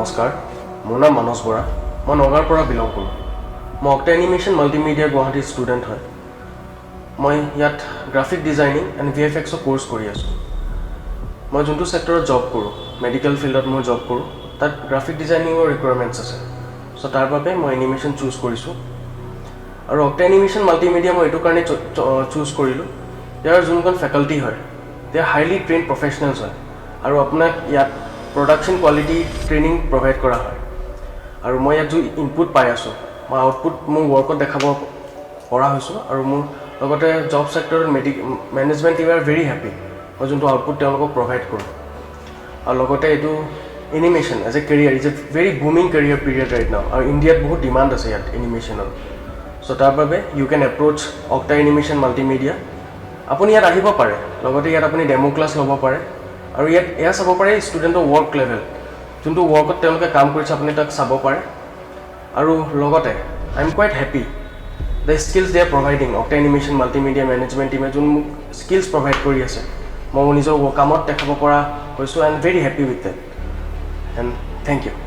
নমস্কাৰ মোৰ নাম মানস বৰা মই নগাঁৱৰ পৰা বিলং কৰোঁ মই octa animation multimedia Guwahati student হয় মই ইয়াত গ্ৰাফিক ডিজাইনিং এণ্ড VFXৰ কোৰ্ছ কৰি আছোঁ মই যোনটো ছেক্টৰত জব কৰোঁ মেডিকেল ফিল্ডত মই জব কৰোঁ তাত গ্ৰাফিক ডিজাইনিঙৰ ৰিকুৱাৰমেণ্টছ আছে চ' তাৰ বাবে মই এনিমেশ্যন চুজ কৰিছোঁ আৰু অক্টা এনিমেশ্যন মাল্টিমিডিয়া মই এইটো কাৰণে চুজ কৰিলোঁ ইয়াৰ যোনখন ফেকাল্টি হয় দে আৰ হাইলি ট্ৰেইন প্ৰফেচনেলছ হয় আৰু আপোনাক ইয়াত প্ৰডাকশ্যন কোৱালিটি ট্ৰেইনিং প্ৰভাইড কৰা হয় আৰু মই ইয়াত যি ইনপুট পাই আছোঁ মই আউটপুট মোৰ ৱৰ্কত দেখাব পৰা হৈছোঁ আৰু মোৰ লগতে জব ছেক্টৰত management you are very happy মই যোনটো আউটপুট তেওঁলোকক প্ৰভাইড কৰোঁ আৰু লগতে এইটো animation as a career is a very booming career period right now আৰু ইণ্ডিয়াত বহুত ডিমাণ্ড আছে ইয়াত এনিমেশ্যনৰ চ' তাৰ বাবে ইউ কেন এপ্ৰ'চ অক্টা এনিমেশ্যন মাল্টিমিডিয়া আপুনি ইয়াত আহিব পাৰে লগতে ইয়াত আপুনি ডেমো ক্লাছ ল'ব পাৰে আৰু ইয়াত এয়া চাব পাৰে ষ্টুডেণ্টৰ ৱৰ্ক লেভেল যোনটো ৱৰ্কত তেওঁলোকে কাম কৰিছে আপুনি তাক চাব পাৰে আৰু লগতে I am quite happy the skills they are providing Octa animation multimedia management টিমে যোন মোক স্কিলছ প্ৰভাইড কৰি আছে মই নিজৰ কামত দেখাব পৰা হৈছোঁ I am very happy with that and thank U